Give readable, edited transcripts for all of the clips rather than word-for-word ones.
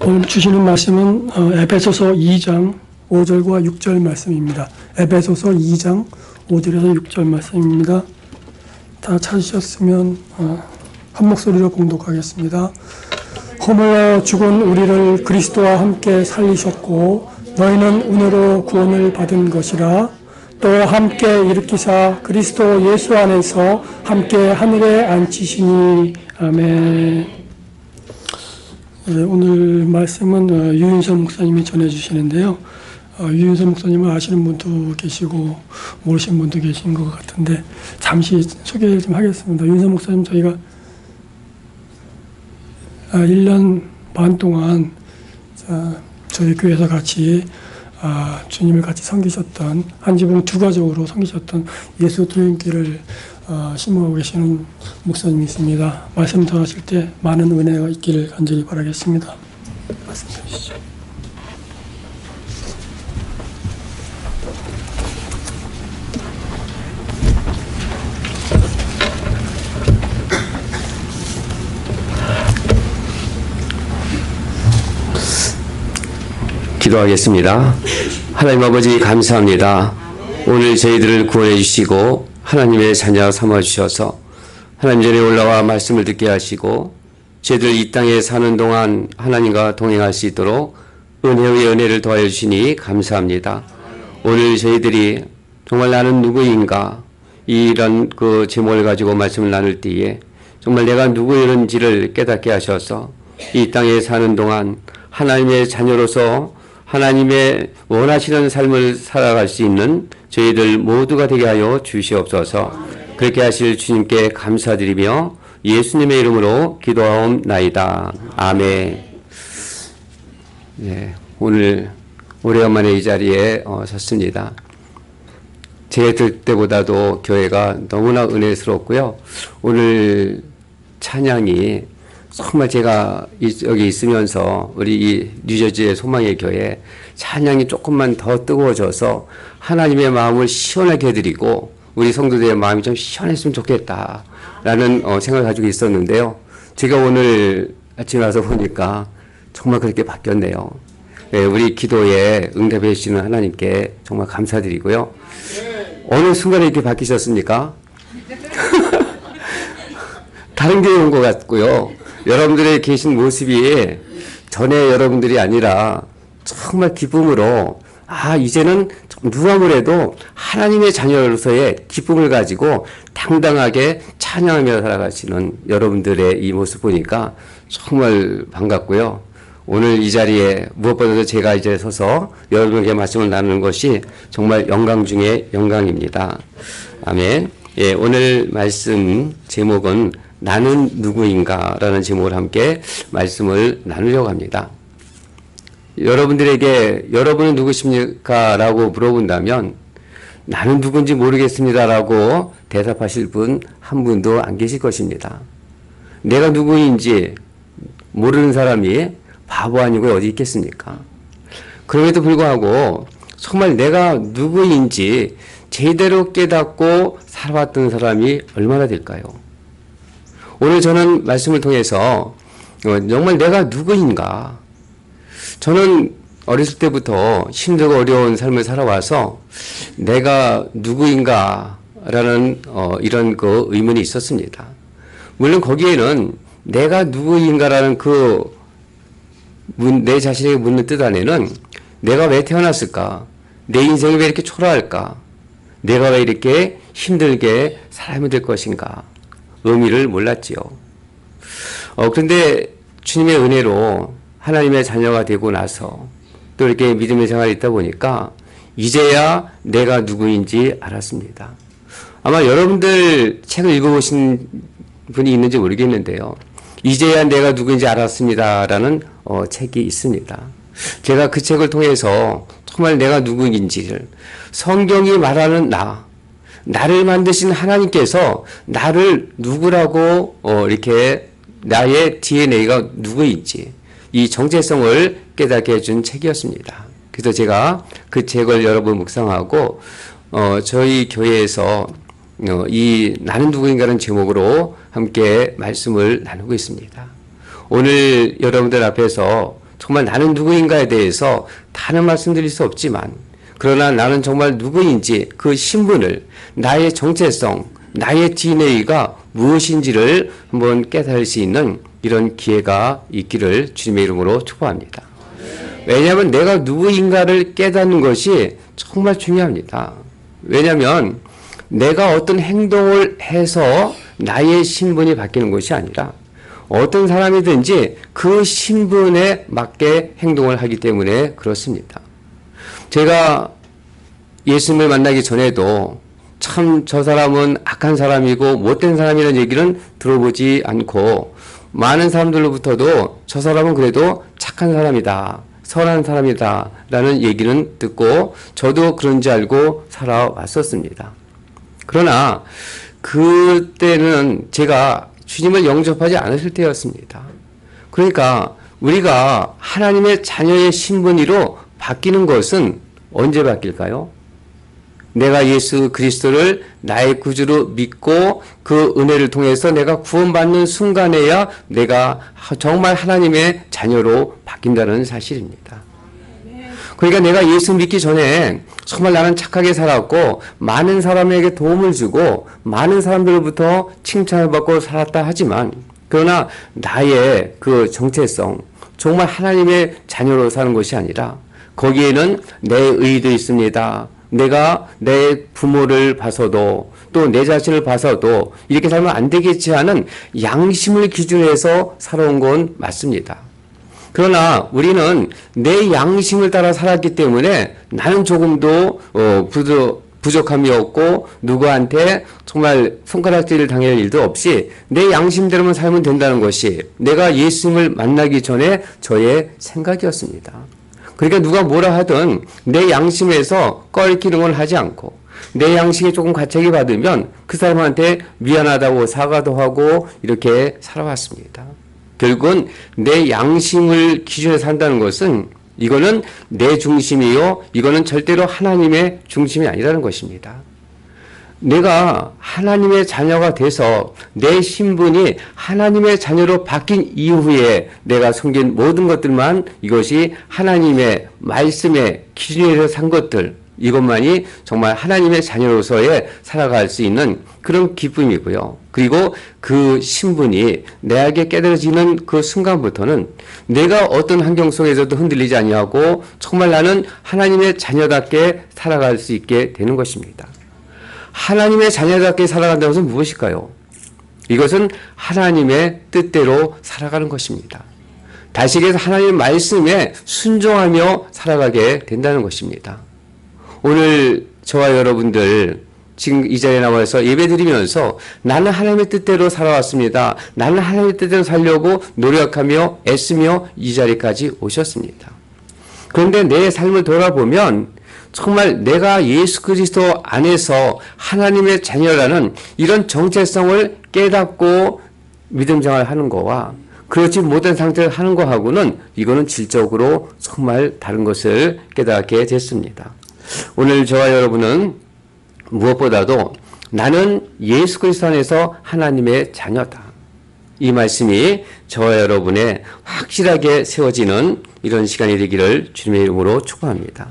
오늘 주시는 말씀은 에베소서 2장 5절과 6절 말씀입니다. 에베소서 2장 5절에서 6절 말씀입니다. 다 찾으셨으면 한 목소리로 봉독하겠습니다. 허물로 죽은 우리를 그리스도와 함께 살리셨고 너희는 은혜로 구원을 받은 것이라. 또 함께 일으키사 그리스도 예수 안에서 함께 하늘에 앉히시니. 아멘. 오늘 말씀은 유윤선 목사님이 전해주시는데요. 유윤선 목사님을 아시는 분도 계시고 모르시는 분도 계신 것 같은데 잠시 소개 좀 하겠습니다. 유윤선 목사님 저희가 1년 반 동안 저희 교회에서 같이 주님을 같이 섬기셨던 한 지붕 두 가족으로 섬기셨던 예수 교인교회를 심호하고 계시는 목사님이 있습니다. 말씀 전하실 때 많은 은혜가 있기를 간절히 바라겠습니다. 말씀 주시죠. 기도하겠습니다. 하나님 아버지 감사합니다. 오늘 저희들을 구원해 주시고 하나님의 자녀 삼아 주셔서 하나님 전에 올라와 말씀을 듣게 하시고 저희들 이 땅에 사는 동안 하나님과 동행할 수 있도록 은혜의 은혜를 더하여 주시니 감사합니다. 오늘 저희들이 정말 나는 누구인가 이런 그 제목을 가지고 말씀을 나눌 때에 정말 내가 누구인지를 깨닫게 하셔서 이 땅에 사는 동안 하나님의 자녀로서 하나님의 원하시는 삶을 살아갈 수 있는 저희들 모두가 되게 하여 주시옵소서. 그렇게 하실 주님께 감사드리며 예수님의 이름으로 기도하옵나이다. 아멘. 네, 오늘 오래간만에 이 자리에 섰습니다. 제가 들 때보다도 교회가 너무나 은혜스럽고요. 오늘 찬양이 정말 제가 여기 있으면서 우리 이 뉴저지의 소망의 교회 찬양이 조금만 더 뜨거워져서 하나님의 마음을 시원하게 해드리고 우리 성도들의 마음이 좀 시원했으면 좋겠다라는 생각을 가지고 있었는데요. 제가 오늘 아침에 와서 보니까 정말 그렇게 바뀌었네요. 네, 우리 기도에 응답해 주시는 하나님께 정말 감사드리고요. 어느 순간에 이렇게 바뀌셨습니까? 다른 교회 온 것 같고요. 여러분들의 계신 모습이 전에 여러분들이 아니라 정말 기쁨으로 이제는 누가 뭐래도 하나님의 자녀로서의 기쁨을 가지고 당당하게 찬양하며 살아가시는 여러분들의 이 모습 보니까 정말 반갑고요. 오늘 이 자리에 무엇보다도 제가 이제 서서 여러분에게 말씀을 나누는 것이 정말 영광 중에 영광입니다. 아멘. 예, 오늘 말씀 제목은 나는 누구인가 라는 제목을 함께 말씀을 나누려고 합니다. 여러분들에게 여러분은 누구십니까? 라고 물어본다면 나는 누군지 모르겠습니다 라고 대답하실 분 한 분도 안 계실 것입니다. 내가 누구인지 모르는 사람이 바보 아니고 어디 있겠습니까? 그럼에도 불구하고 정말 내가 누구인지 제대로 깨닫고 살아왔던 사람이 얼마나 될까요? 오늘 저는 말씀을 통해서 정말 내가 누구인가? 저는 어렸을 때부터 힘들고 어려운 삶을 살아와서 내가 누구인가? 라는 이런 그 의문이 있었습니다. 물론 거기에는 내가 누구인가라는 내 자신에게 묻는 뜻 안에는 내가 왜 태어났을까? 내 인생이 왜 이렇게 초라할까? 내가 왜 이렇게 힘들게 살아야 될 것인가? 의미를 몰랐지요. 그런데 주님의 은혜로 하나님의 자녀가 되고 나서 또 이렇게 믿음의 생활이 있다 보니까 이제야 내가 누구인지 알았습니다. 아마 여러분들 책을 읽어보신 분이 있는지 모르겠는데요. 이제야 내가 누구인지 알았습니다라는 책이 있습니다. 제가 그 책을 통해서 정말 내가 누구인지를 성경이 말하는 나를 만드신 하나님께서 나를 누구라고 이렇게 나의 DNA가 누구인지 이 정체성을 깨닫게 해준 책이었습니다. 그래서 제가 그 책을 여러 번 묵상하고 저희 교회에서 이 나는 누구인가라는 제목으로 함께 말씀을 나누고 있습니다. 오늘 여러분들 앞에서 정말 나는 누구인가에 대해서 다른 말씀드릴 수 없지만 그러나 나는 정말 누구인지 그 신분을 나의 정체성, 나의 DNA가 무엇인지를 한번 깨달을 수 있는 이런 기회가 있기를 주님의 이름으로 축복합니다. 왜냐하면 내가 누구인가를 깨닫는 것이 정말 중요합니다. 왜냐하면 내가 어떤 행동을 해서 나의 신분이 바뀌는 것이 아니라 어떤 사람이든지 그 신분에 맞게 행동을 하기 때문에 그렇습니다. 제가 예수님을 만나기 전에도 참 저 사람은 악한 사람이고 못된 사람이라는 얘기는 들어보지 않고 많은 사람들로부터도 저 사람은 그래도 착한 사람이다, 선한 사람이다 라는 얘기는 듣고 저도 그런 줄 알고 살아왔었습니다. 그러나 그때는 제가 주님을 영접하지 않았을 때였습니다. 그러니까 우리가 하나님의 자녀의 신분으로 바뀌는 것은 언제 바뀔까요? 내가 예수 그리스도를 나의 구주로 믿고 그 은혜를 통해서 내가 구원받는 순간에야 내가 정말 하나님의 자녀로 바뀐다는 사실입니다. 그러니까 내가 예수 믿기 전에 정말 나는 착하게 살았고 많은 사람에게 도움을 주고 많은 사람들로부터 칭찬을 받고 살았다 하지만 그러나 나의 그 정체성, 정말 하나님의 자녀로 사는 것이 아니라 거기에는 내 의도 있습니다. 내가 내 부모를 봐서도 또 내 자신을 봐서도 이렇게 살면 안 되겠지 하는 양심을 기준으로 해서 살아온 건 맞습니다. 그러나 우리는 내 양심을 따라 살았기 때문에 나는 조금도 부족함이 없고 누구한테 정말 손가락질을 당할 일도 없이 내 양심대로만 살면 된다는 것이 내가 예수님을 만나기 전에 저의 생각이었습니다. 그러니까 누가 뭐라 하든 내 양심에서 껄기는 걸 하지 않고 내 양심이 조금 가책이 받으면 그 사람한테 미안하다고 사과도 하고 이렇게 살아왔습니다. 결국은 내 양심을 기준에 산다는 것은 이거는 내 중심이요, 이거는 절대로 하나님의 중심이 아니라는 것입니다. 내가 하나님의 자녀가 돼서 내 신분이 하나님의 자녀로 바뀐 이후에 내가 섬긴 모든 것들만 이것이 하나님의 말씀의 기준에서 산 것들, 이것만이 정말 하나님의 자녀로서의 살아갈 수 있는 그런 기쁨이고요. 그리고 그 신분이 내게 깨달아지는 그 순간부터는 내가 어떤 환경 속에서도 흔들리지 아니하고 정말 나는 하나님의 자녀답게 살아갈 수 있게 되는 것입니다. 하나님의 자녀답게 살아간다는 것은 무엇일까요? 이것은 하나님의 뜻대로 살아가는 것입니다. 다시 얘기해서 하나님의 말씀에 순종하며 살아가게 된다는 것입니다. 오늘 저와 여러분들 지금 이 자리에 나와서 예배드리면서 나는 하나님의 뜻대로 살아왔습니다. 나는 하나님의 뜻대로 살려고 노력하며 애쓰며 이 자리까지 오셨습니다. 그런데 내 삶을 돌아보면 정말 내가 예수 그리스도 안에서 하나님의 자녀라는 이런 정체성을 깨닫고 믿음 생활하는 거와 그렇지 못한 상태를 하는 거하고는 이거는 질적으로 정말 다른 것을 깨닫게 됐습니다. 오늘 저와 여러분은 무엇보다도 나는 예수 그리스도 안에서 하나님의 자녀다. 이 말씀이 저와 여러분의 확실하게 세워지는 이런 시간이 되기를 주님의 이름으로 축복합니다.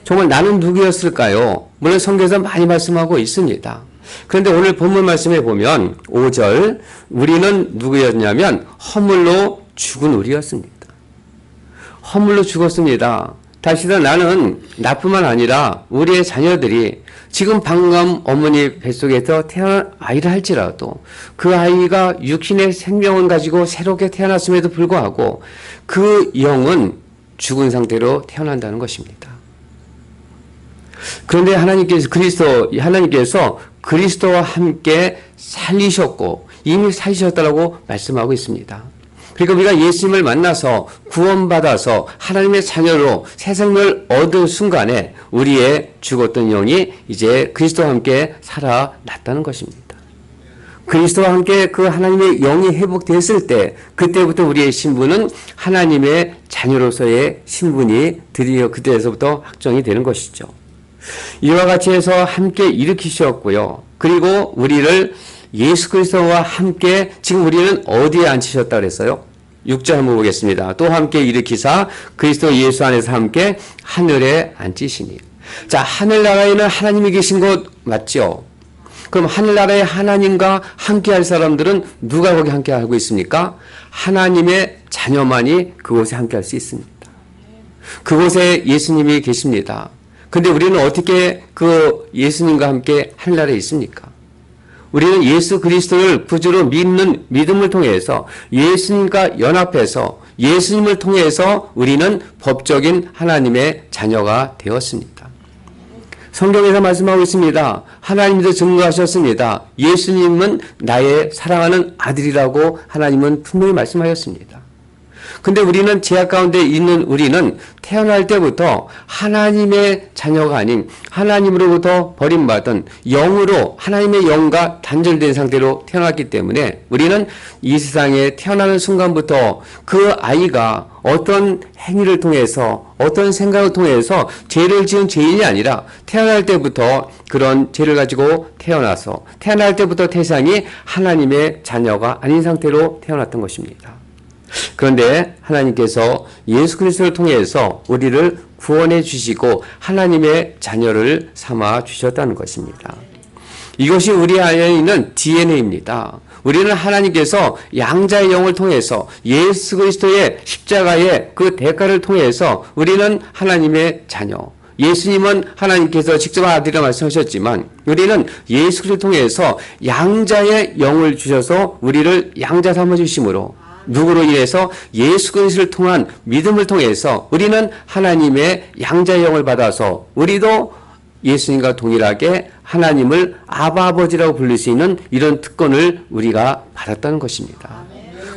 정말 나는 누구였을까요? 물론 성경에서 많이 말씀하고 있습니다. 그런데 오늘 본문 말씀에 보면 5절 우리는 누구였냐면 허물로 죽은 우리였습니다. 허물로 죽었습니다. 다시는 나는 나뿐만 아니라 우리의 자녀들이 지금 방금 어머니 뱃속에서 태어난 아이를 할지라도 그 아이가 육신의 생명을 가지고 새롭게 태어났음에도 불구하고 그 영은 죽은 상태로 태어난다는 것입니다. 그런데 하나님께서 그리스도와 함께 살리셨고 이미 살리셨다고 말씀하고 있습니다. 그러니까 우리가 예수님을 만나서 구원받아서 하나님의 자녀로 새 생명을 얻은 순간에 우리의 죽었던 영이 이제 그리스도와 함께 살아났다는 것입니다. 그리스도와 함께 그 하나님의 영이 회복됐을 때 그때부터 우리의 신분은 하나님의 자녀로서의 신분이 드디어 그때에서부터 확정이 되는 것이죠. 이와 같이 해서 함께 일으키셨고요. 그리고 우리를 예수 그리스도와 함께 지금 우리는 어디에 앉히셨다 그랬어요? 6절 한번 보겠습니다. 또 함께 일으키사 그리스도 예수 안에서 함께 하늘에 앉히시니. 자, 하늘나라에는 하나님이 계신 곳 맞죠? 그럼 하늘나라의 하나님과 함께할 사람들은 누가 거기 함께하고 있습니까? 하나님의 자녀만이 그곳에 함께할 수 있습니다. 그곳에 예수님이 계십니다. 근데 우리는 어떻게 그 예수님과 함께 하늘나라에 있습니까? 우리는 예수 그리스도를 구주로 믿는 믿음을 통해서 예수님과 연합해서 예수님을 통해서 우리는 법적인 하나님의 자녀가 되었습니다. 성경에서 말씀하고 있습니다. 하나님도 증거하셨습니다. 예수님은 나의 사랑하는 아들이라고 하나님은 분명히 말씀하셨습니다. 근데 우리는 죄악 가운데 있는 우리는 태어날 때부터 하나님의 자녀가 아닌 하나님으로부터 버림받은 영으로 하나님의 영과 단절된 상태로 태어났기 때문에 우리는 이 세상에 태어나는 순간부터 그 아이가 어떤 행위를 통해서 어떤 생각을 통해서 죄를 지은 죄인이 아니라 태어날 때부터 그런 죄를 가지고 태어나서 태어날 때부터 태상이 하나님의 자녀가 아닌 상태로 태어났던 것입니다. 그런데 하나님께서 예수 그리스도를 통해서 우리를 구원해 주시고 하나님의 자녀를 삼아 주셨다는 것입니다. 이것이 우리 안에 있는 DNA입니다. 우리는 하나님께서 양자의 영을 통해서 예수 그리스도의 십자가의 그 대가를 통해서 우리는 하나님의 자녀, 예수님은 하나님께서 직접 아들이라 말씀하셨지만 우리는 예수 그리스도를 통해서 양자의 영을 주셔서 우리를 양자 삼아주심으로 누구로 인해서 예수 그리스도를 통한 믿음을 통해서 우리는 하나님의 양자의 영을 받아서 우리도 예수님과 동일하게 하나님을 아바 아버지라고 부를 수 있는 이런 특권을 우리가 받았다는 것입니다.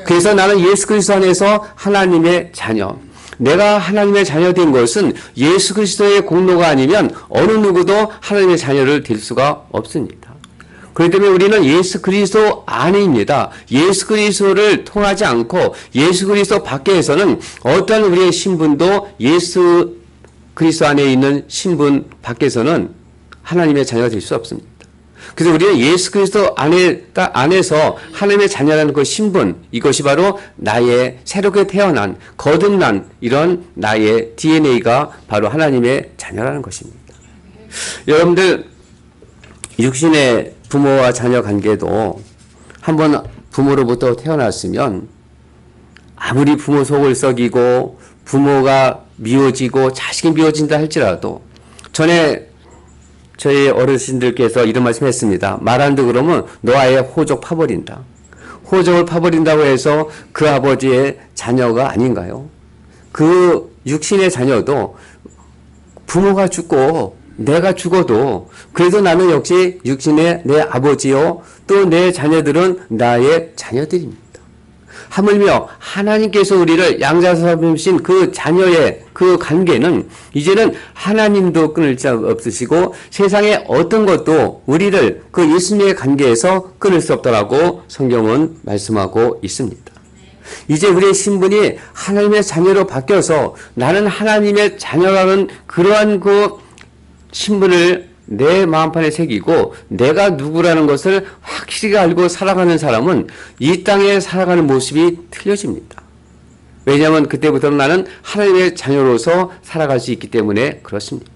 그래서 나는 예수 그리스도 안에서 하나님의 자녀, 내가 하나님의 자녀 된 것은 예수 그리스도의 공로가 아니면 어느 누구도 하나님의 자녀를 될 수가 없습니다. 그렇기 때문에 우리는 예수 그리스도 안에입니다. 예수 그리스도를 통하지 않고 예수 그리스도 밖에서는 어떠한 우리의 신분도 예수 그리스도 안에 있는 신분 밖에서는 하나님의 자녀가 될 수 없습니다. 그래서 우리는 예수 그리스도 안에서 하나님의 자녀라는 그 신분, 이것이 바로 나의 새롭게 태어난, 거듭난 이런 나의 DNA가 바로 하나님의 자녀라는 것입니다. 여러분들 육신의 부모와 자녀 관계도 한번 부모로부터 태어났으면 아무리 부모 속을 썩이고 부모가 미워지고 자식이 미워진다 할지라도 전에 저희 어르신들께서 이런 말씀했습니다. 말 안 듣고 그러면 너 아예 호적 파버린다. 호적을 파버린다고 해서 그 아버지의 자녀가 아닌가요? 그 육신의 자녀도 부모가 죽고 내가 죽어도 그래도 나는 역시 육신의 내 아버지요 또 내 자녀들은 나의 자녀들입니다. 하물며 하나님께서 우리를 양자서 삼으신 그 자녀의 그 관계는 이제는 하나님도 끊을 자 없으시고 세상의 어떤 것도 우리를 그 예수님의 관계에서 끊을 수 없다라고 성경은 말씀하고 있습니다. 이제 우리의 신분이 하나님의 자녀로 바뀌어서 나는 하나님의 자녀라는 그러한 그 신분을 내 마음판에 새기고 내가 누구라는 것을 확실히 알고 살아가는 사람은 이 땅에 살아가는 모습이 틀려집니다. 왜냐하면 그때부터 나는 하나님의 자녀로서 살아갈 수 있기 때문에 그렇습니다.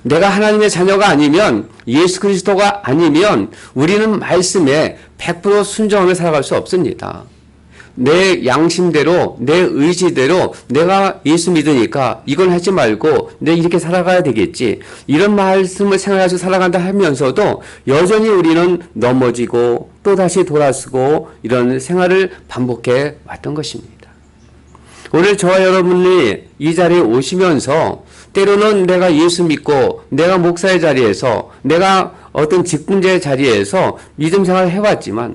내가 하나님의 자녀가 아니면 예수 그리스도가 아니면 우리는 말씀에 100% 순종하며 살아갈 수 없습니다. 내 양심대로 내 의지대로 내가 예수 믿으니까 이건 하지 말고 내가 이렇게 살아가야 되겠지 이런 말씀을 생각하시고 살아간다 하면서도 여전히 우리는 넘어지고 또다시 돌아서고 이런 생활을 반복해 왔던 것입니다. 오늘 저와 여러분이 이 자리에 오시면서 때로는 내가 예수 믿고 내가 목사의 자리에서 내가 어떤 직분자의 자리에서 믿음 생활을 해왔지만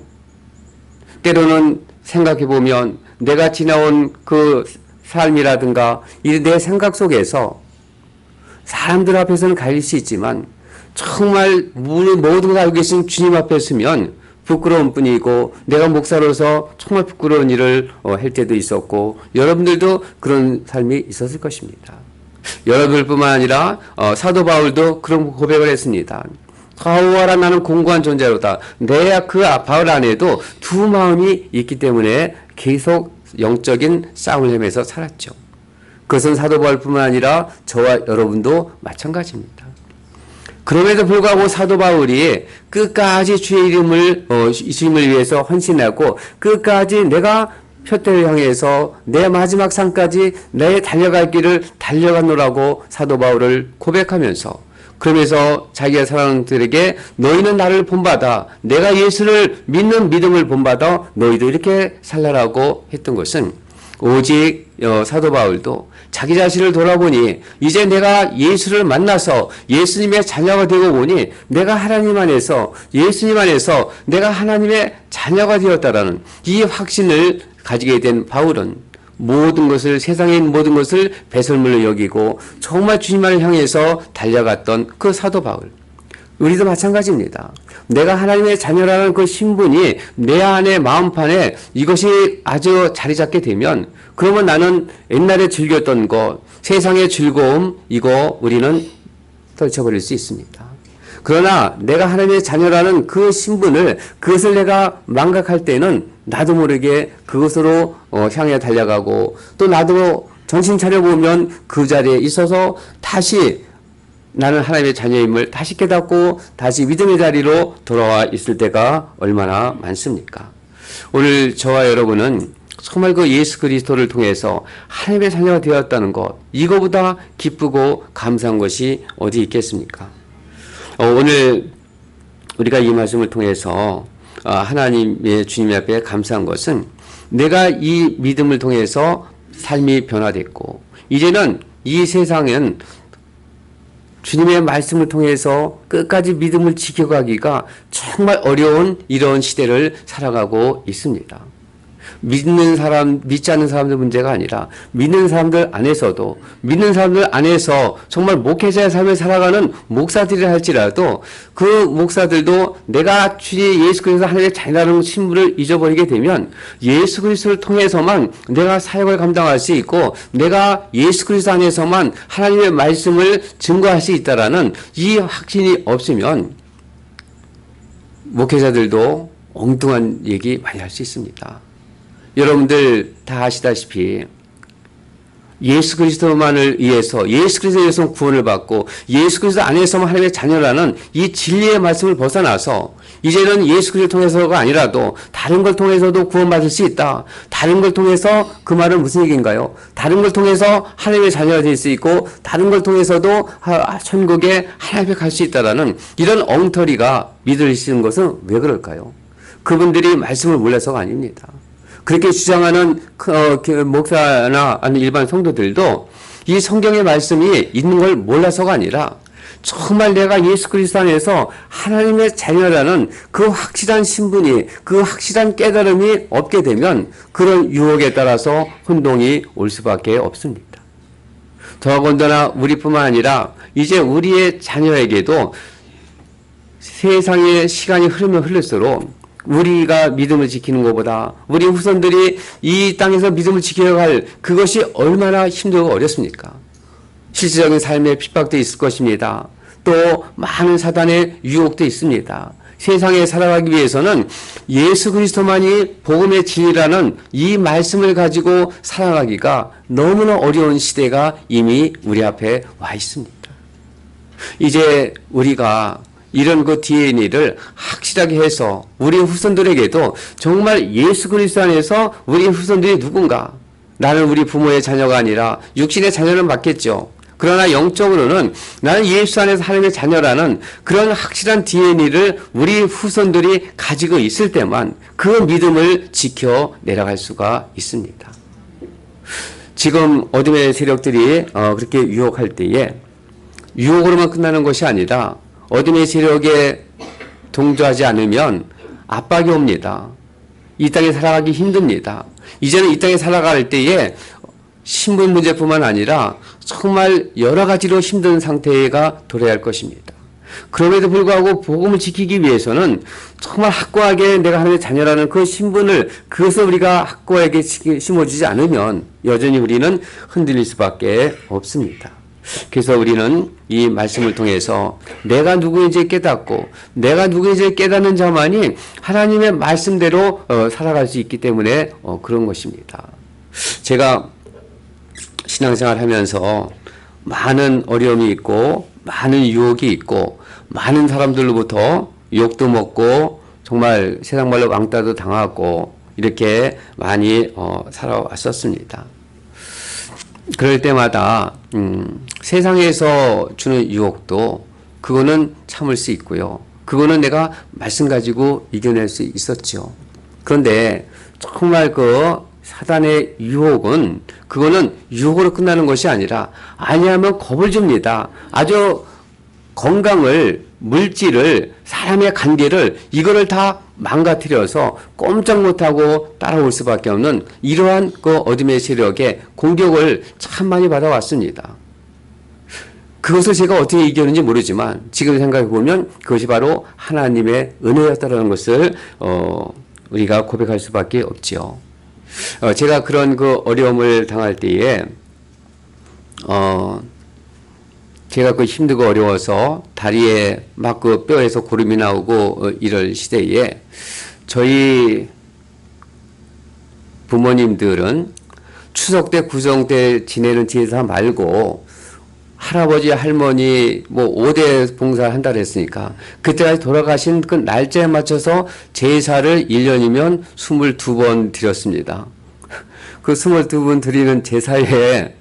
때로는 생각해보면 내가 지나온 그 삶이라든가 내 생각 속에서 사람들 앞에서는 가릴 수 있지만 정말 모두가 알고 계신 주님 앞에 서면 부끄러운 뿐이고 내가 목사로서 정말 부끄러운 일을 할 때도 있었고 여러분들도 그런 삶이 있었을 것입니다. 여러분들뿐만 아니라 사도 바울도 그런 고백을 했습니다. 바울아 나는 공고한 존재로다. 내 그 바울 안에도 두 마음이 있기 때문에 계속 영적인 싸움을 헤매서 살았죠. 그것은 사도 바울뿐만 아니라 저와 여러분도 마찬가지입니다. 그럼에도 불구하고 사도 바울이 끝까지 주의 이름을 위해서 헌신하고 끝까지 내가 표대를 향해서 내 마지막 산까지 내 달려갈 길을 달려가노라고 사도 바울을 고백하면서, 그러면서 자기가 사랑하는 들에게 너희는 나를 본받아, 내가 예수를 믿는 믿음을 본받아 너희도 이렇게 살라라고 했던 것은, 오직 사도 바울도 자기 자신을 돌아보니 이제 내가 예수를 만나서 예수님의 자녀가 되고 보니 내가 하나님 안에서, 예수님 안에서 내가 하나님의 자녀가 되었다라는 이 확신을 가지게 된 바울은 모든 것을, 세상에 있는 모든 것을 배설물로 여기고 정말 주님을 향해서 달려갔던 그 사도 바울. 우리도 마찬가지입니다. 내가 하나님의 자녀라는 그 신분이 내 안의 마음판에 이것이 아주 자리 잡게 되면, 그러면 나는 옛날에 즐겼던 것, 세상의 즐거움, 이거 우리는 떨쳐버릴 수 있습니다. 그러나 내가 하나님의 자녀라는 그 신분을, 그것을 내가 망각할 때는 나도 모르게 그것으로 향해 달려가고, 또 나도 정신 차려보면 그 자리에 있어서 다시 나는 하나님의 자녀임을 다시 깨닫고 다시 믿음의 자리로 돌아와 있을 때가 얼마나 많습니까? 오늘 저와 여러분은 정말 그 예수 그리스도를 통해서 하나님의 자녀가 되었다는 것, 이거보다 기쁘고 감사한 것이 어디 있겠습니까? 오늘 우리가 이 말씀을 통해서 하나님의 주님 앞에 감사한 것은, 내가 이 믿음을 통해서 삶이 변화됐고 이제는 이 세상은 주님의 말씀을 통해서 끝까지 믿음을 지켜가기가 정말 어려운 이런 시대를 살아가고 있습니다. 믿는 사람, 믿지 않는 사람들 문제가 아니라 믿는 사람들 안에서도, 믿는 사람들 안에서 정말 목회자의 삶을 살아가는 목사들이라 할지라도 그 목사들도 내가 주의 예수 그리스도 하나님의 자녀라는 신분을 잊어버리게 되면 예수 그리스도를 통해서만 내가 사역을 감당할 수 있고 내가 예수 그리스도 안에서만 하나님의 말씀을 증거할 수 있다라는 이 확신이 없으면 목회자들도 엉뚱한 얘기 많이 할 수 있습니다. 여러분들 다 아시다시피 예수 그리스도만을 위해서, 예수 그리스도에 의해서 구원을 받고 예수 그리스도 안에서만 하나님의 자녀라는 이 진리의 말씀을 벗어나서 이제는 예수 그리스도를 통해서가 아니라도 다른 걸 통해서도 구원받을 수 있다. 다른 걸 통해서, 그 말은 무슨 얘기인가요? 다른 걸 통해서 하나님의 자녀가 될 수 있고 다른 걸 통해서도 천국에 하나님 앞에 갈 수 있다라는 이런 엉터리가 믿으시는 것은 왜 그럴까요? 그분들이 말씀을 몰라서가 아닙니다. 그렇게 주장하는 목사나 아니면 일반 성도들도 이 성경의 말씀이 있는 걸 몰라서가 아니라 정말 내가 예수 그리스도 안에서 하나님의 자녀라는 그 확실한 신분이, 그 확실한 깨달음이 없게 되면 그런 유혹에 따라서 혼동이 올 수밖에 없습니다. 더군다나 우리뿐만 아니라 이제 우리의 자녀에게도 세상의 시간이 흐르면 흐를수록 우리가 믿음을 지키는 것보다 우리 후손들이 이 땅에서 믿음을 지켜갈 그것이 얼마나 힘들고 어렵습니까? 실질적인 삶에 핍박도 있을 것입니다. 또 많은 사단의 유혹도 있습니다. 세상에 살아가기 위해서는 예수 그리스도만이 복음의 진리라는 이 말씀을 가지고 살아가기가 너무나 어려운 시대가 이미 우리 앞에 와 있습니다. 이제 우리가 이런 그 DNA를 확실하게 해서 우리 후손들에게도 정말 예수 그리스도 안에서 우리 후손들이 누군가, 나는 우리 부모의 자녀가 아니라 육신의 자녀는 맞겠죠. 그러나 영적으로는 나는 예수 안에서 하나님의 자녀라는 그런 확실한 DNA를 우리 후손들이 가지고 있을 때만 그 믿음을 지켜 내려갈 수가 있습니다. 지금 어둠의 세력들이 그렇게 유혹할 때에 유혹으로만 끝나는 것이 아니라 어둠의 세력에 동조하지 않으면 압박이 옵니다. 이 땅에 살아가기 힘듭니다. 이제는 이 땅에 살아갈 때에 신분 문제뿐만 아니라 정말 여러 가지로 힘든 상태가 도래할 것입니다. 그럼에도 불구하고 복음을 지키기 위해서는 정말 확고하게 내가 하나님의 자녀라는 그 신분을, 그것을 우리가 확고하게 심어주지 않으면 여전히 우리는 흔들릴 수밖에 없습니다. 그래서 우리는 이 말씀을 통해서 내가 누구인지 깨닫고 내가 누구인지 깨닫는 자만이 하나님의 말씀대로 살아갈 수 있기 때문에 그런 것입니다. 제가 신앙생활 하면서 많은 어려움이 있고 많은 유혹이 있고 많은 사람들로부터 욕도 먹고 정말 세상 말로 왕따도 당하고 이렇게 많이 살아왔었습니다. 그럴 때마다 세상에서 주는 유혹도 그거는 참을 수 있고요. 그거는 내가 말씀 가지고 이겨낼 수 있었죠. 그런데 정말 그 사단의 유혹은 그거는 유혹으로 끝나는 것이 아니라 아니하면 겁을 줍니다. 아주 건강을, 물질을, 사람의 관계를 이거를 다 망가뜨려서 꼼짝 못하고 따라올 수밖에 없는 이러한 그 어둠의 세력의 공격을 참 많이 받아왔습니다. 그것을 제가 어떻게 이겼는지 모르지만 지금 생각해 보면 그것이 바로 하나님의 은혜였다는 것을 우리가 고백할 수밖에 없지요. 제가 그런 그 어려움을 당할 때에 제가 그 힘들고 어려워서 다리에 막 그 뼈에서 고름이 나오고 이럴 시대에 저희 부모님들은 추석 때 구정 때 지내는 제사 말고 할아버지 할머니 뭐 5대 봉사를 한다 그랬으니까 그때까지 돌아가신 그 날짜에 맞춰서 제사를 1년이면 22번 드렸습니다. 그 22번 드리는 제사에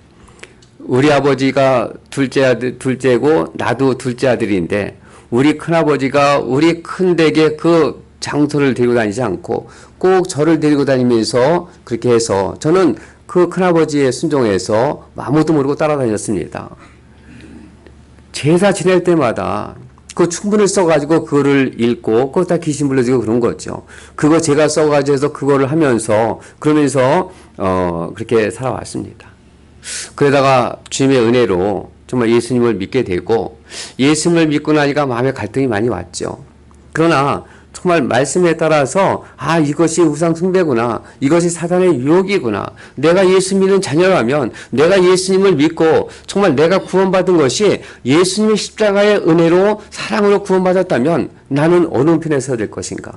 우리 아버지가 둘째고 나도 둘째 아들인데 우리 큰아버지가 우리 큰 댁에 그 장소를 데리고 다니지 않고 꼭 저를 데리고 다니면서 그렇게 해서 저는 그 큰아버지의 순종해서 아무도 모르고 따라다녔습니다. 제사 지낼 때마다 그 충분을 써가지고 그거를 읽고 그거 다 귀신 불러지고 그런 거죠. 그거 제가 써가지고 해서 그거를 하면서 그러면서 그렇게 살아왔습니다. 그러다가 주님의 은혜로 정말 예수님을 믿게 되고 예수님을 믿고 나니까 마음에 갈등이 많이 왔죠. 그러나 정말 말씀에 따라서 이것이 우상 숭배구나. 이것이 사단의 유혹이구나. 내가 예수 믿는 자녀라면 내가 예수님을 믿고 정말 내가 구원받은 것이 예수님의 십자가의 은혜로 사랑으로 구원받았다면 나는 어느 편에 서야 될 것인가.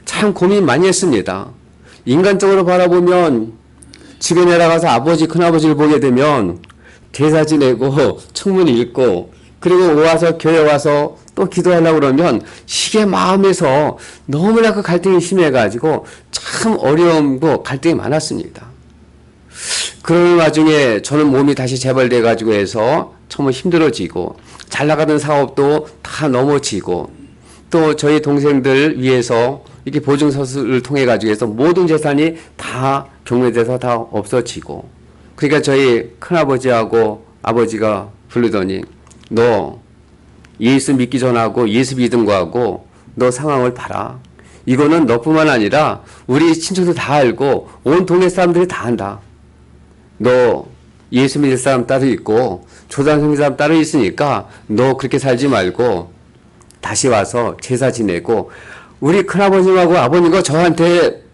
참 고민 많이 했습니다. 인간적으로 바라보면 집에 내려가서 아버지 큰아버지를 보게 되면 제사 지내고 청문 읽고 그리고 와서 교회 와서 또 기도하려고 그러면 이게 마음에서 너무나 그 갈등이 심해가지고 참 어려움고 갈등이 많았습니다. 그런 와중에 저는 몸이 다시 재발돼가지고 해서 정말 힘들어지고 잘 나가던 사업도 다 넘어지고 또 저희 동생들 위해서 이렇게 보증서술을 통해 가지고 해서 모든 재산이 다 경매돼서 다 없어지고 그러니까 저희 큰아버지하고 아버지가 부르더니 너 예수 믿기 전하고 예수 믿은 거하고 너 상황을 봐라. 이거는 너뿐만 아니라 우리 친척들 다 알고 온 동네 사람들이 다 안다. 너 예수 믿을 사람 따로 있고 조상 생긴 사람 따로 있으니까 너 그렇게 살지 말고 다시 와서 제사 지내고 우리 큰아버님하고 아버님과 저한테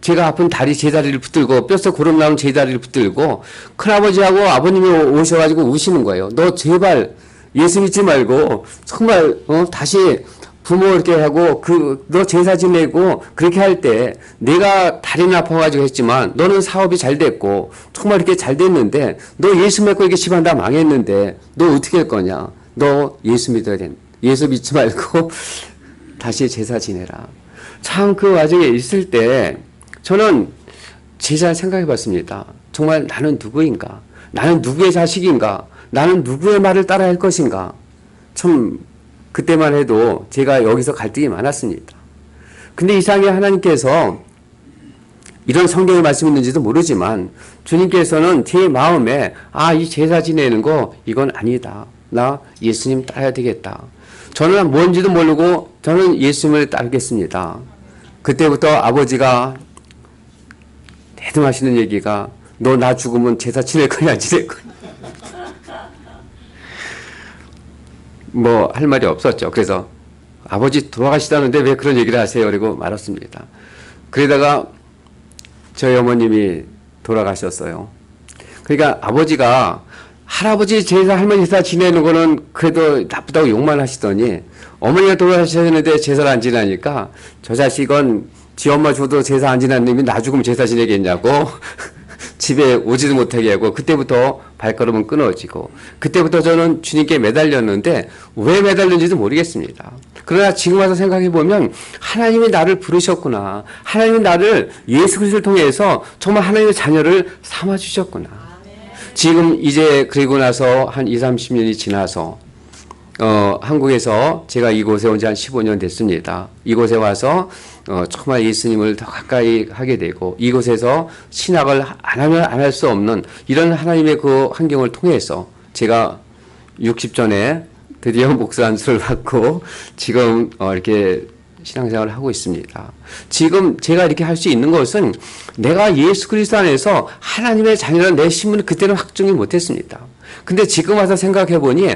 제가 아픈 다리 제 다리를 붙들고 뼛속 고름 나온 제 다리를 붙들고 큰아버지하고 아버님이 오셔가지고 우시는 거예요. 너 제발 예수 믿지 말고 정말 다시 부모 이렇게 하고 너 제사 지내고 그렇게 할 때 내가 다리는 아파가지고 했지만 너는 사업이 잘 됐고 정말 이렇게 잘 됐는데 너 예수 믿고 이게 집안 다 망했는데 너 어떻게 할 거냐. 너 예수 믿어야 된다. 예수 믿지 말고 다시 제사 지내라. 참 그 와중에 있을 때 저는 제사 생각해 봤습니다. 정말 나는 누구인가? 나는 누구의 자식인가? 나는 누구의 말을 따라야 할 것인가? 참 그때만 해도 제가 여기서 갈등이 많았습니다. 근데 이상하게 하나님께서 이런 성경의 말씀이 있는지도 모르지만 주님께서는 제 마음에 이 제사 지내는 거 이건 아니다. 나 예수님 따라야 되겠다. 저는 뭔지도 모르고 저는 예수님을 따르겠습니다. 그때부터 아버지가 대뜸 하시는 얘기가 너 나 죽으면 제사 지낼 거냐 안 지낼 거냐. 뭐 할 말이 없었죠. 그래서 아버지 돌아가시다는데 왜 그런 얘기를 하세요? 그리고 말았습니다. 그러다가 저희 어머님이 돌아가셨어요. 그러니까 아버지가 할아버지 제사, 할머니 제사 지내는 거는 그래도 나쁘다고 욕만 하시더니 어머니가 돌아가셨는데 제사를 안 지내니까 저 자식은 지 엄마 줘도 제사 안 지내는 놈이 나 죽으면 제사 지내겠냐고 집에 오지도 못하게 하고 그때부터 발걸음은 끊어지고 그때부터 저는 주님께 매달렸는데 왜 매달렸는지도 모르겠습니다. 그러나 지금 와서 생각해 보면 하나님이 나를 부르셨구나. 하나님이 나를 예수 그리스도를 통해서 정말 하나님의 자녀를 삼아 주셨구나. 지금 이제 그리고 나서 한 20, 30년이 지나서 한국에서 제가 이곳에 온 지 한 15년 됐습니다. 이곳에 와서 정말 예수님을 더 가까이 하게 되고 이곳에서 신학을 안 하면 안 할 수 없는 이런 하나님의 그 환경을 통해서 제가 60전에 드디어 목사 안수를 받고 지금 이렇게 신앙생활을 하고 있습니다. 지금 제가 이렇게 할 수 있는 것은 내가 예수 그리스도 안에서 하나님의 자녀라는 내 신분을 그때는 확증이 못했습니다. 근데 지금 와서 생각해 보니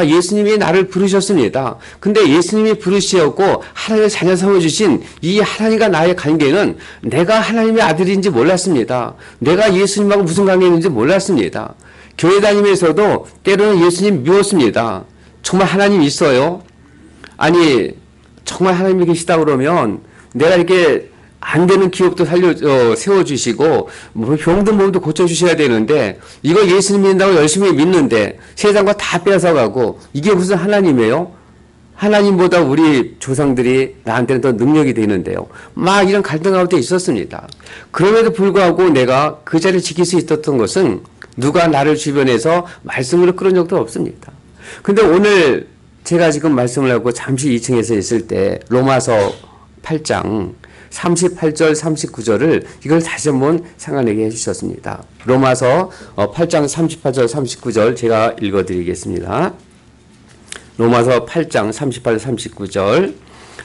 예수님이 나를 부르셨습니다. 근데 예수님이 부르시었고 하나님의 자녀 삼아주신 이 하나님과 나의 관계는 내가 하나님의 아들인지 몰랐습니다. 내가 예수님하고 무슨 관계가 있는지 몰랐습니다. 교회 다니면서도 때로는 예수님 미웠습니다. 정말 하나님 있어요? 아니 정말 하나님이 계시다 그러면 내가 이렇게 안 되는 기업도 세워주시고 병든 몸도 고쳐주셔야 되는데 이거 예수님 믿는다고 열심히 믿는데 세상과 다 뺏어가고 이게 무슨 하나님이에요? 하나님보다 우리 조상들이 나한테는 더 능력이 되는데요. 막 이런 갈등 가운데 있었습니다. 그럼에도 불구하고 내가 그 자리를 지킬 수 있었던 것은 누가 나를 주변에서 말씀으로 끌은 적도 없습니다. 근데 오늘 제가 지금 말씀을 하고 잠시 2층에서 있을 때 로마서 8장 38절 39절을 이걸 다시 한번 생각나게 해주셨습니다. 로마서 8장 38절 39절 제가 읽어드리겠습니다. 로마서 8장 38절 39절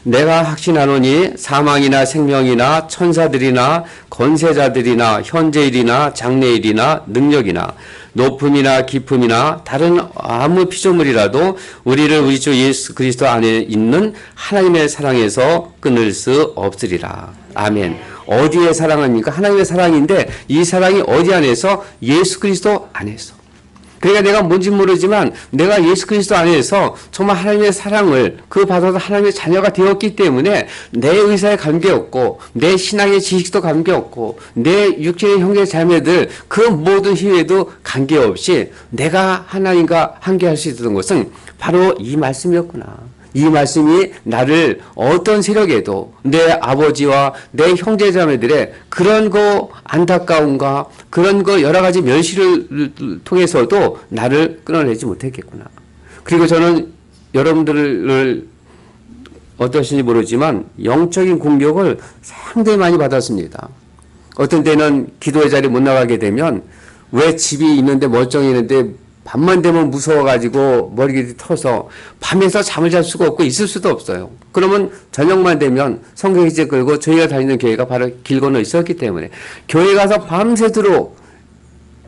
내가 확신하노니 사망이나 생명이나 천사들이나 권세자들이나 현재일이나 장래일이나 능력이나 높음이나 깊음이나 다른 아무 피조물이라도 우리를 우리 주 예수 그리스도 안에 있는 하나님의 사랑에서 끊을 수 없으리라. 아멘. 어디에 사랑합니까? 하나님의 사랑인데 이 사랑이 어디 안에서? 예수 그리스도 안에서. 그러니까 내가 뭔지 모르지만 내가 예수 그리스도 안에서 정말 하나님의 사랑을 그 받아서 하나님의 자녀가 되었기 때문에 내 의사에 관계없고 내 신앙의 지식도 관계없고 내 육체의 형제 자매들 그 모든 힘에도 관계없이 내가 하나님과 함께할 수 있었던 것은 바로 이 말씀이었구나. 이 말씀이 나를 어떤 세력에도 내 아버지와 내 형제자매들의 그런 거 안타까움과 그런 거 여러 가지 멸시를 통해서도 나를 끊어내지 못했겠구나. 그리고 저는 여러분들을 어떠신지 모르지만 영적인 공격을 상당히 많이 받았습니다. 어떤 때는 기도의 자리에 못 나가게 되면 왜 집이 있는데 멀쩡히 있는데 밤만 되면 무서워가지고 머리가 터서 밤에서 잠을 잘 수가 없고 있을 수도 없어요. 그러면 저녁만 되면 성경 이제 끌고 저희가 다니는 교회가 바로 길 건너 있었기 때문에 교회 가서 밤새도록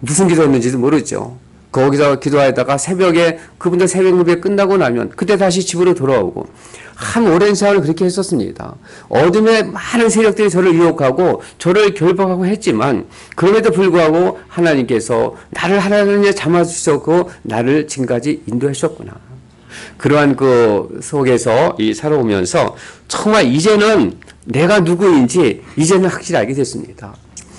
무슨 기도했는지도 모르죠. 거기서 기도하다가 새벽에 그분들 새벽 예배 끝나고 나면 그때 다시 집으로 돌아오고 한 오랜 시간을 그렇게 했었습니다. 어둠의 많은 세력들이 저를 유혹하고 저를 결박하고 했지만 그럼에도 불구하고 하나님께서 나를 하나님의 잡아주셨고 나를 지금까지 인도하셨구나. 그러한 그 속에서 살아오면서 정말 이제는 내가 누구인지 이제는 확실히 알게 됐습니다.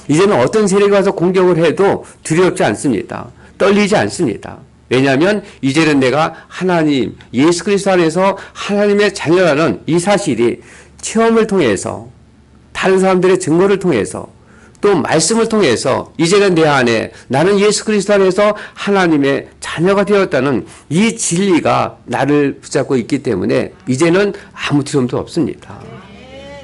이제는 어떤 세력이 와서 공격을 해도 두렵지 않습니다. 떨리지 않습니다. 왜냐하면 이제는 내가 하나님, 예수 그리스도 안에서 하나님의 자녀라는 이 사실이 체험을 통해서 다른 사람들의 증거를 통해서 또 말씀을 통해서 이제는 내 안에 나는 예수 그리스도 안에서 하나님의 자녀가 되었다는 이 진리가 나를 붙잡고 있기 때문에 이제는 아무 두려움도 없습니다.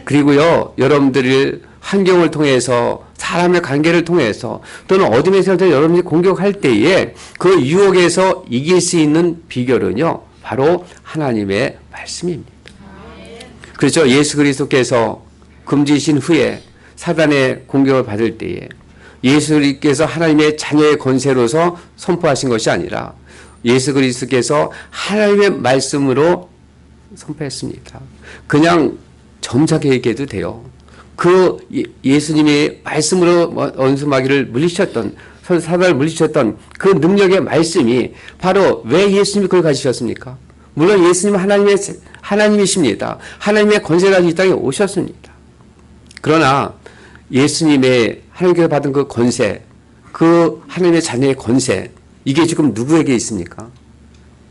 그리고요, 여러분들의 환경을 통해서 사람의 관계를 통해서 또는 어둠의 세력들 여러분이 공격할 때에 그 유혹에서 이길 수 있는 비결은요, 바로 하나님의 말씀입니다. 그렇죠. 예수 그리스도께서 금지신 후에 사단의 공격을 받을 때에 예수님께서 하나님의 자녀의 권세로서 선포하신 것이 아니라 예수 그리스도께서 하나님의 말씀으로 선포했습니다. 그냥 점잖게 얘기해도 돼요. 그 예수님이 말씀으로 원수마귀를 물리셨던 사단을 물리쳤던 그 능력의 말씀이 바로 왜 예수님이 그걸 가지셨습니까? 물론 예수님은 하나님이십니다. 하나님의 권세가 이 땅에 오셨습니다. 그러나 예수님의 하나님께서 받은 그 권세, 그 하나님의 자녀의 권세, 이게 지금 누구에게 있습니까?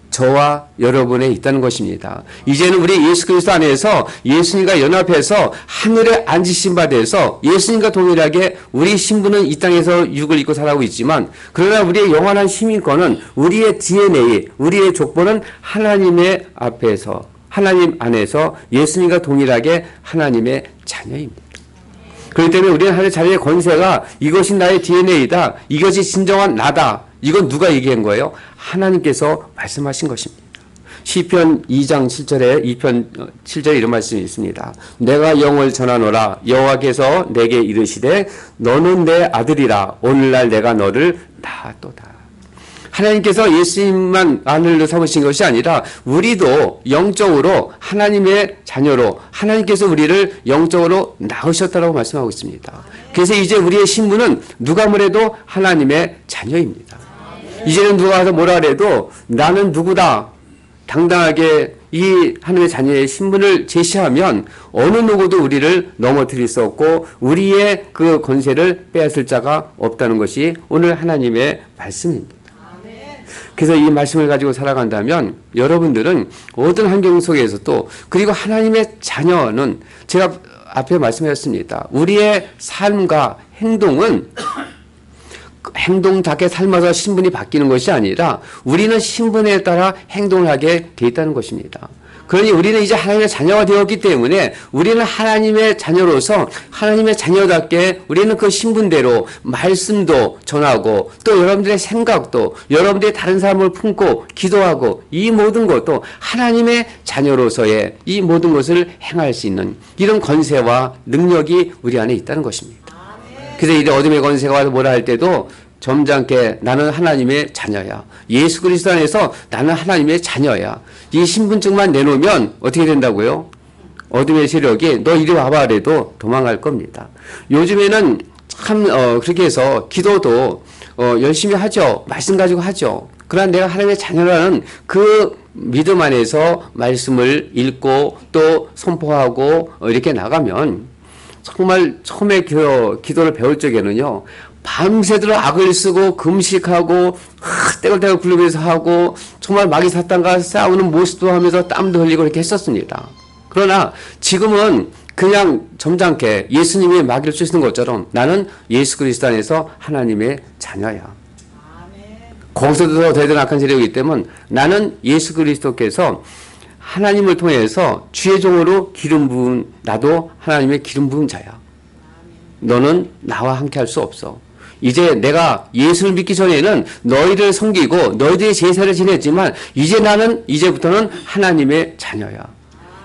저와 여러분에 있다는 것입니다. 이제는 우리 예수 그리스도 안에서 예수님과 연합해서 하늘에 앉으신 바 돼서 예수님과 동일하게 우리 신분은 이 땅에서 육을 입고 살아가고 있지만, 그러나 우리의 영원한 시민권은, 우리의 DNA, 우리의 족보는 하나님의 앞에서, 하나님 안에서 예수님과 동일하게 하나님의 자녀입니다. 그렇기 때문에 우리는 하나님의 자녀의 권세가 이것이 나의 DNA다, 이것이 진정한 나다, 이건 누가 얘기한 거예요? 하나님께서 말씀하신 것입니다. 시편 2장 7절에 2편 7절에 이런 말씀이 있습니다. 내가 영을 전하노라. 여호와께서 내게 이르시되 너는 내 아들이라. 오늘날 내가 너를 낳았도다. 하나님께서 예수님만 아들로 삼으신 것이 아니라 우리도 영적으로 하나님의 자녀로 하나님께서 우리를 영적으로 낳으셨다고 말씀하고 있습니다. 그래서 이제 우리의 신분은 누가 뭐래도 하나님의 자녀입니다. 이제는 누가 와서 뭐라 그래도 나는 누구다, 당당하게 이 하나님의 자녀의 신분을 제시하면 어느 누구도 우리를 넘어뜨릴 수 없고 우리의 그 권세를 빼앗을 자가 없다는 것이 오늘 하나님의 말씀입니다. 그래서 이 말씀을 가지고 살아간다면 여러분들은 어떤 환경 속에서도, 그리고 하나님의 자녀는 제가 앞에 말씀하셨습니다. 우리의 삶과 행동은 행동답게 삶아서 신분이 바뀌는 것이 아니라 우리는 신분에 따라 행동을 하게 돼 있다는 것입니다. 그러니 우리는 이제 하나님의 자녀가 되었기 때문에 우리는 하나님의 자녀로서 하나님의 자녀답게 우리는 그 신분대로 말씀도 전하고 또 여러분들의 생각도 여러분들의 다른 사람을 품고 기도하고 이 모든 것도 하나님의 자녀로서의 이 모든 것을 행할 수 있는 이런 권세와 능력이 우리 안에 있다는 것입니다. 그래서 이 어둠의 권세가 와서 뭐라 할 때도 점잖게 나는 하나님의 자녀야. 예수 그리스도 안에서 나는 하나님의 자녀야. 이 신분증만 내놓으면 어떻게 된다고요? 어둠의 세력이 너 이리 와봐 그래도 도망갈 겁니다. 요즘에는 참 그렇게 해서 기도도 열심히 하죠. 말씀 가지고 하죠. 그러나 내가 하나님의 자녀라는 그 믿음 안에서 말씀을 읽고 또 선포하고 이렇게 나가면 정말 처음에 기도를 배울 적에는요, 밤새도록 악을 쓰고 금식하고 떼굴떼굴 굴르면서 하고 정말 마귀 사탄과 싸우는 모습도 하면서 땀도 흘리고 이렇게 했었습니다. 그러나 지금은 그냥 점잖게 예수님이 마귀를 쫓는 것처럼 나는 예수 그리스도 안에서 하나님의 자녀야. 거기서도 더 대단한 악한 세력이기 때문에 나는 예수 그리스도께서 하나님을 통해서 주의 종으로 기름 부은 나도 하나님의 기름 부은 자야. 너는 나와 함께 할 수 없어. 이제 내가 예수를 믿기 전에는 너희를 섬기고 너희들의 제사를 지냈지만 이제 나는 이제부터는 하나님의 자녀야.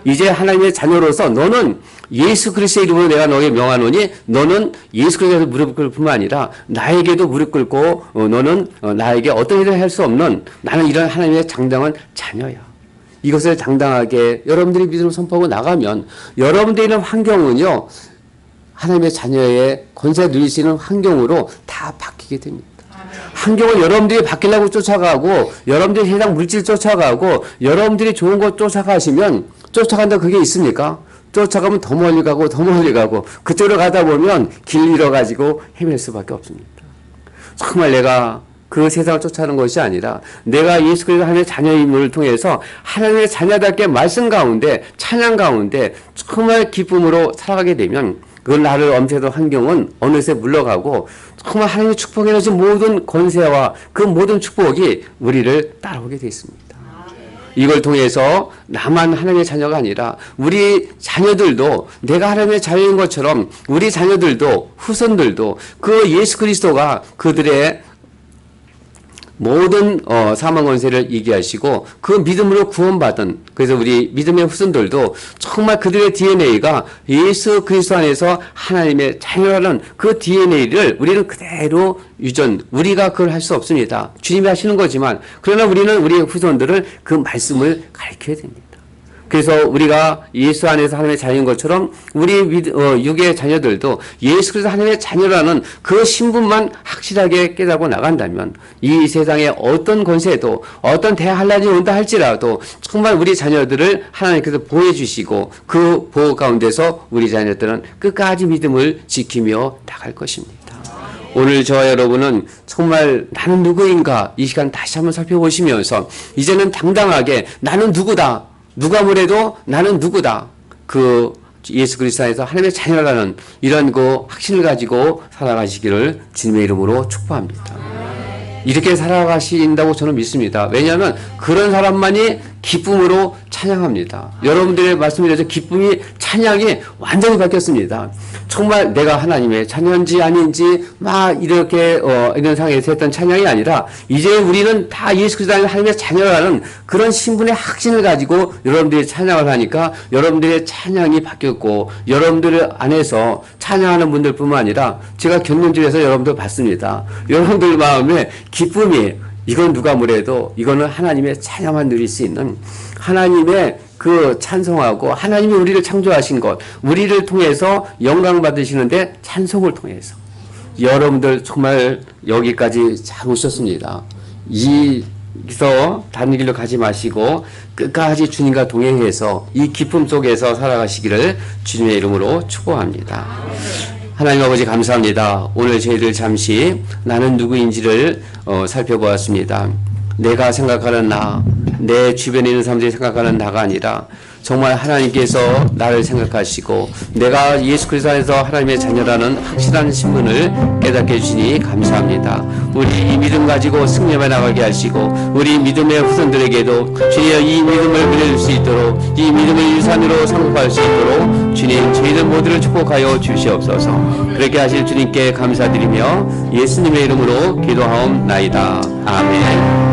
이제 하나님의 자녀로서 너는 예수 그리스도의 이름으로 내가 너에게 명하노니 너는 예수 그리스도에게 무릎 꿇을 뿐만 아니라 나에게도 무릎 꿇고 너는 나에게 어떤 일을 할 수 없는 나는 이런 하나님의 장당한 자녀야. 이것을 당당하게 여러분들이 믿음을 선포하고 나가면 여러분들이 있는 환경은요, 하나님의 자녀의 권세를 누릴 수 있는 환경으로 다 바뀌게 됩니다. 환경을 여러분들이 바뀌려고 쫓아가고 여러분들이 세상 물질 쫓아가고 여러분들이 좋은 것 쫓아가시면 쫓아간다 그게 있습니까? 쫓아가면 더 멀리 가고 더 멀리 가고 그쪽으로 가다 보면 길 잃어가지고 헤맬 수밖에 없습니다. 정말 내가 그 세상을 쫓아가는 것이 아니라 내가 예수 그리스도 하나님의 자녀임을 통해서 하나님의 자녀답게 말씀 가운데 찬양 가운데 정말 기쁨으로 살아가게 되면 그 나를 엄태던 환경은 어느새 물러가고 정말 하나님의 축복에 넣으신 모든 권세와 그 모든 축복이 우리를 따라오게 되어 있습니다. 이걸 통해서 나만 하나님의 자녀가 아니라 우리 자녀들도 내가 하나님의 자녀인 것처럼 우리 자녀들도 후손들도 그 예수 그리스도가 그들의 모든 사망 권세를 이기하시고 그 믿음으로 구원받은, 그래서 우리 믿음의 후손들도 정말 그들의 DNA가 예수 그리스도 안에서 하나님의 자녀라는 그 DNA를 우리는 그대로 우리가 그걸 할 수 없습니다. 주님이 하시는 거지만 그러나 우리는 우리의 후손들을 그 말씀을 가르쳐야 됩니다. 그래서 우리가 예수 안에서 하나님의 자녀인 것처럼 우리 육의 자녀들도 예수 그리스도 하나님의 자녀라는 그 신분만 확실하게 깨닫고 나간다면 이 세상에 어떤 권세도 어떤 대환란이 온다 할지라도 정말 우리 자녀들을 하나님께서 보호해 주시고 그 보호 가운데서 우리 자녀들은 끝까지 믿음을 지키며 나갈 것입니다. 오늘 저와 여러분은 정말 나는 누구인가 이 시간 다시 한번 살펴보시면서 이제는 당당하게 나는 누구다. 누가 뭐래도 나는 누구다. 그 예수 그리스도 안에서 하나님의 자녀라는 이런 그 확신을 가지고 살아가시기를 주님의 이름으로 축복합니다. 이렇게 살아가신다고 저는 믿습니다. 왜냐하면 그런 사람만이 기쁨으로 찬양합니다. 여러분들의 말씀에 대해서 기쁨이 찬양이 완전히 바뀌었습니다. 정말 내가 하나님의 자녀인지 아닌지 막 이렇게 이런 상황에서 했던 찬양이 아니라 이제 우리는 다 예수 그리스도 안에 하나님의 자녀라는 그런 신분의 확신을 가지고 여러분들이 찬양을 하니까 여러분들의 찬양이 바뀌었고 여러분들 안에서 찬양하는 분들뿐만 아니라 제가 경륜집에서 여러분들 봤습니다. 여러분들 마음에 기쁨이 이건 누가 뭐래도 이거는 하나님의 찬양만 누릴 수 있는 하나님의 그 찬송하고 하나님이 우리를 창조하신 것 우리를 통해서 영광 받으시는데 찬송을 통해서 여러분들 정말 여기까지 잘 오셨습니다. 여기서 다른 길로 가지 마시고 끝까지 주님과 동행해서 이 기쁨 속에서 살아가시기를 주님의 이름으로 축복합니다. 하나님 아버지 감사합니다. 오늘 저희들 잠시 나는 누구인지를 살펴보았습니다. 내가 생각하는 나, 내 주변에 있는 사람들이 생각하는 나가 아니라 정말 하나님께서 나를 생각하시고 내가 예수 그리스도 안에서 하나님의 자녀라는 확실한 신분을 깨닫게 해주시니 감사합니다. 우리 이 믿음 가지고 승리해 나가게 하시고 우리 믿음의 후손들에게도 주님 이 믿음을 물려줄 수 있도록 이 믿음을 유산으로 상급할 수 있도록 주님 저희들 모두를 축복하여 주시옵소서. 그렇게 하실 주님께 감사드리며 예수님의 이름으로 기도하옵나이다. 아멘.